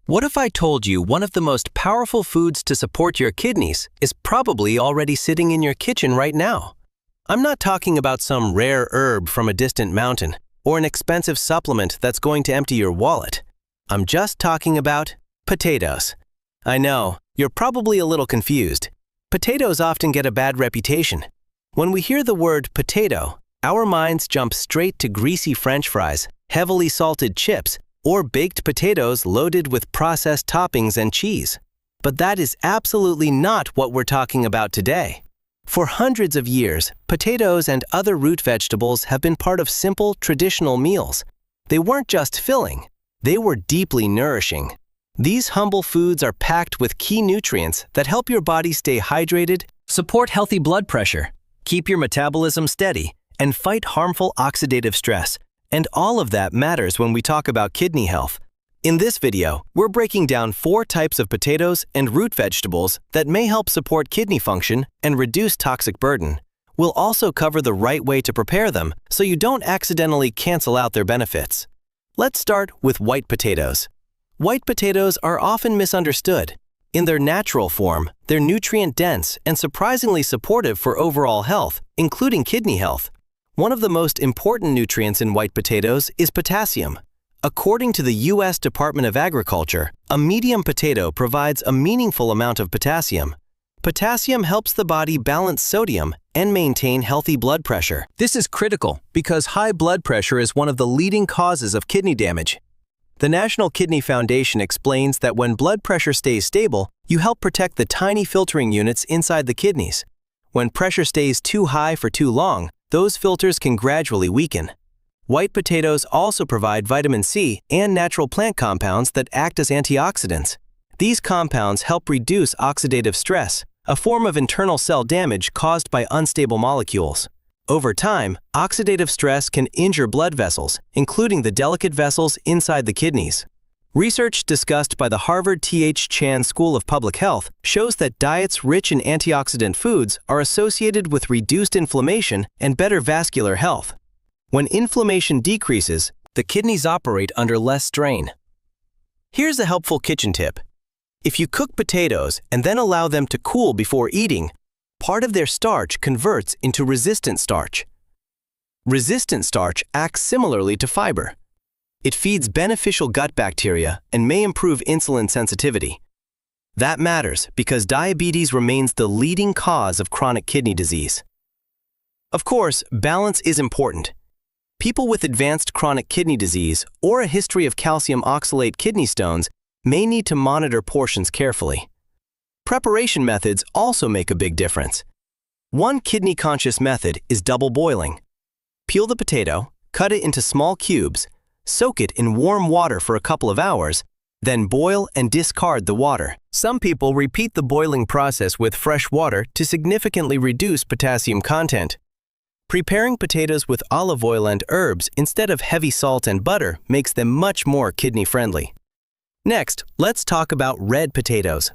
What if I told you one of the most powerful foods to support your kidneys is probably already sitting in your kitchen right now? I'm not talking about some rare herb from a distant mountain or an expensive supplement that's going to empty your wallet. I'm just talking about potatoes. I know, you're probably a little confused. Potatoes often get a bad reputation. When we hear the word potato, our minds jump straight to greasy French fries, heavily salted chips, or baked potatoes loaded with processed toppings and cheese. But that is absolutely not what we're talking about today. For hundreds of years, potatoes and other root vegetables have been part of simple, traditional meals. They weren't just filling, they were deeply nourishing. These humble foods are packed with key nutrients that help your body stay hydrated, support healthy blood pressure, keep your metabolism steady, and fight harmful oxidative stress. And all of that matters when we talk about kidney health. In this video, we're breaking down 4 types of potatoes and root vegetables that may help support kidney function and reduce toxic burden. We'll also cover the right way to prepare them so you don't accidentally cancel out their benefits. Let's start with white potatoes. White potatoes are often misunderstood. In their natural form, they're nutrient-dense and surprisingly supportive for overall health, including kidney health. One of the most important nutrients in white potatoes is potassium. According to the U.S. Department of Agriculture, a medium potato provides a meaningful amount of potassium. Potassium helps the body balance sodium and maintain healthy blood pressure. This is critical because high blood pressure is one of the leading causes of kidney damage. The National Kidney Foundation explains that when blood pressure stays stable, you help protect the tiny filtering units inside the kidneys. When pressure stays too high for too long, those filters can gradually weaken. White potatoes also provide vitamin C and natural plant compounds that act as antioxidants. These compounds help reduce oxidative stress, a form of internal cell damage caused by unstable molecules. Over time, oxidative stress can injure blood vessels, including the delicate vessels inside the kidneys. Research discussed by the Harvard T.H. Chan School of Public Health shows that diets rich in antioxidant foods are associated with reduced inflammation and better vascular health. When inflammation decreases, the kidneys operate under less strain. Here's a helpful kitchen tip. If you cook potatoes and then allow them to cool before eating, part of their starch converts into resistant starch. Resistant starch acts similarly to fiber. It feeds beneficial gut bacteria and may improve insulin sensitivity. That matters because diabetes remains the leading cause of chronic kidney disease. Of course, balance is important. People with advanced chronic kidney disease or a history of calcium oxalate kidney stones may need to monitor portions carefully. Preparation methods also make a big difference. One kidney-conscious method is double boiling. Peel the potato, cut it into small cubes, soak it in warm water for a couple of hours, then boil and discard the water. Some people repeat the boiling process with fresh water to significantly reduce potassium content. Preparing potatoes with olive oil and herbs instead of heavy salt and butter makes them much more kidney-friendly. Next, let's talk about red potatoes.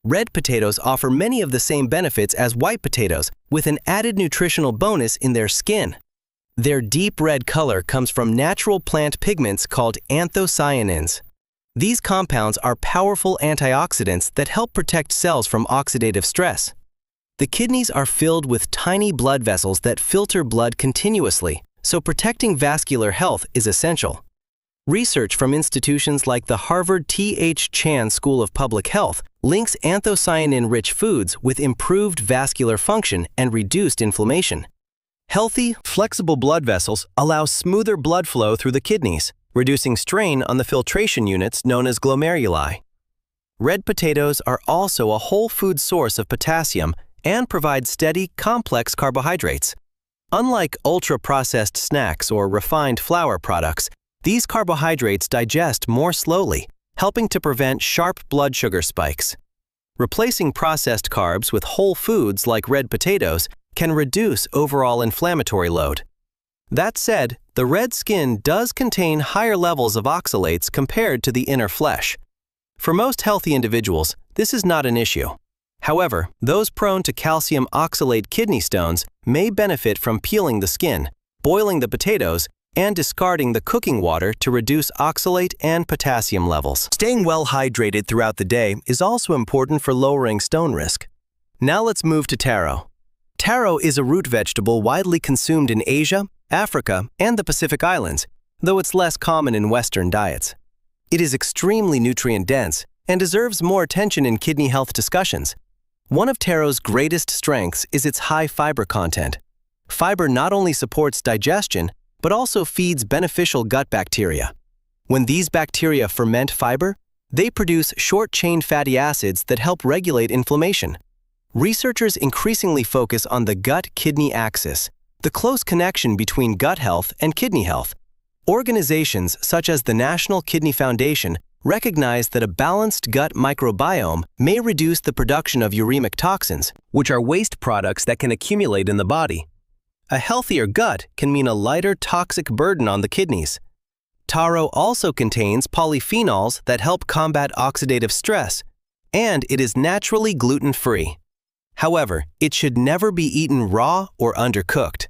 Red potatoes offer many of the same benefits as white potatoes, with an added nutritional bonus in their skin. Their deep red color comes from natural plant pigments called anthocyanins. These compounds are powerful antioxidants that help protect cells from oxidative stress. The kidneys are filled with tiny blood vessels that filter blood continuously, so protecting vascular health is essential. Research from institutions like the Harvard T.H. Chan School of Public Health links anthocyanin-rich foods with improved vascular function and reduced inflammation. Healthy, flexible blood vessels allow smoother blood flow through the kidneys, reducing strain on the filtration units known as glomeruli. Red potatoes are also a whole food source of potassium and provide steady, complex carbohydrates. Unlike ultra-processed snacks or refined flour products, these carbohydrates digest more slowly, helping to prevent sharp blood sugar spikes. Replacing processed carbs with whole foods like red potatoes can reduce overall inflammatory load. That said, the red skin does contain higher levels of oxalates compared to the inner flesh. For most healthy individuals, this is not an issue. However, those prone to calcium oxalate kidney stones may benefit from peeling the skin, boiling the potatoes, and discarding the cooking water to reduce oxalate and potassium levels. Staying well hydrated throughout the day is also important for lowering stone risk. Now let's move to taro. Taro is a root vegetable widely consumed in Asia, Africa, and the Pacific Islands, though it's less common in Western diets. It is extremely nutrient-dense and deserves more attention in kidney health discussions. One of taro's greatest strengths is its high fiber content. Fiber not only supports digestion, but also feeds beneficial gut bacteria. When these bacteria ferment fiber, they produce short-chain fatty acids that help regulate inflammation. Researchers increasingly focus on the gut-kidney axis, the close connection between gut health and kidney health. Organizations such as the National Kidney Foundation recognize that a balanced gut microbiome may reduce the production of uremic toxins, which are waste products that can accumulate in the body. A healthier gut can mean a lighter toxic burden on the kidneys. Taro also contains polyphenols that help combat oxidative stress, and it is naturally gluten-free. However, it should never be eaten raw or undercooked.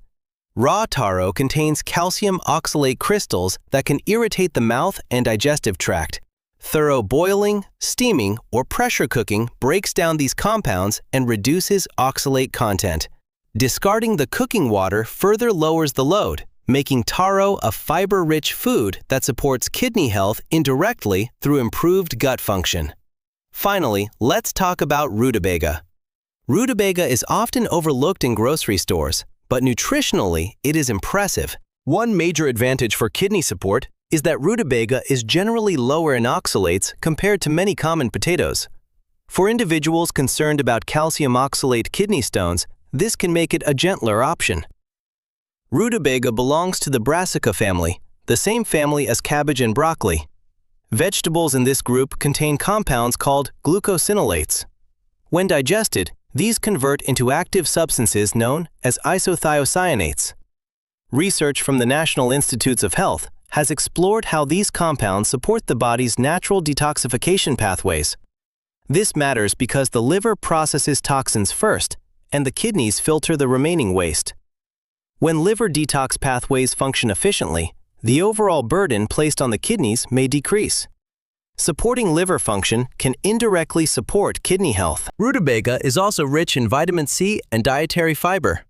Raw taro contains calcium oxalate crystals that can irritate the mouth and digestive tract. Thorough boiling, steaming, or pressure cooking breaks down these compounds and reduces oxalate content. Discarding the cooking water further lowers the load, making taro a fiber-rich food that supports kidney health indirectly through improved gut function. Finally, let's talk about rutabaga. Rutabaga is often overlooked in grocery stores, but nutritionally, it is impressive. One major advantage for kidney support is that rutabaga is generally lower in oxalates compared to many common potatoes. For individuals concerned about calcium oxalate kidney stones, this can make it a gentler option. Rutabaga belongs to the Brassica family, the same family as cabbage and broccoli. Vegetables in this group contain compounds called glucosinolates. When digested, these convert into active substances known as isothiocyanates. Research from the National Institutes of Health has explored how these compounds support the body's natural detoxification pathways. This matters because the liver processes toxins first, and the kidneys filter the remaining waste. When liver detox pathways function efficiently, the overall burden placed on the kidneys may decrease. Supporting liver function can indirectly support kidney health. Rutabaga is also rich in vitamin C and dietary fiber.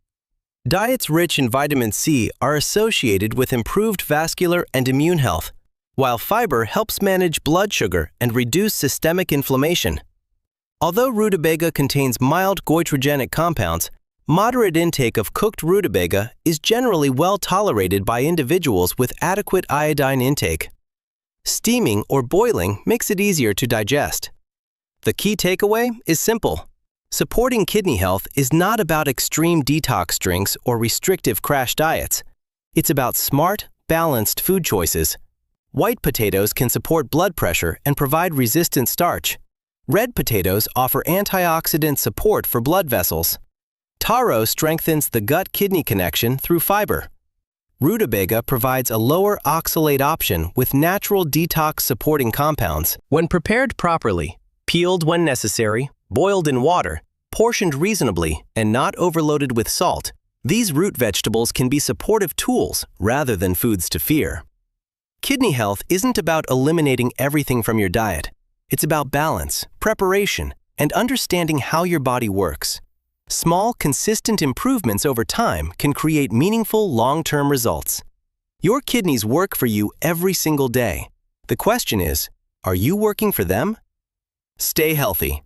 Diets rich in vitamin C are associated with improved vascular and immune health, while fiber helps manage blood sugar and reduce systemic inflammation. Although rutabaga contains mild goitrogenic compounds, moderate intake of cooked rutabaga is generally well tolerated by individuals with adequate iodine intake. Steaming or boiling makes it easier to digest. The key takeaway is simple. Supporting kidney health is not about extreme detox drinks or restrictive crash diets. It's about smart, balanced food choices. White potatoes can support blood pressure and provide resistant starch. Red potatoes offer antioxidant support for blood vessels. Taro strengthens the gut-kidney connection through fiber. Rutabaga provides a lower oxalate option with natural detox-supporting compounds. When prepared properly, peeled when necessary, boiled in water, portioned reasonably, and not overloaded with salt, these root vegetables can be supportive tools rather than foods to fear. Kidney health isn't about eliminating everything from your diet. It's about balance, preparation, and understanding how your body works. Small, consistent improvements over time can create meaningful long-term results. Your kidneys work for you every single day. The question is, are you working for them? Stay healthy.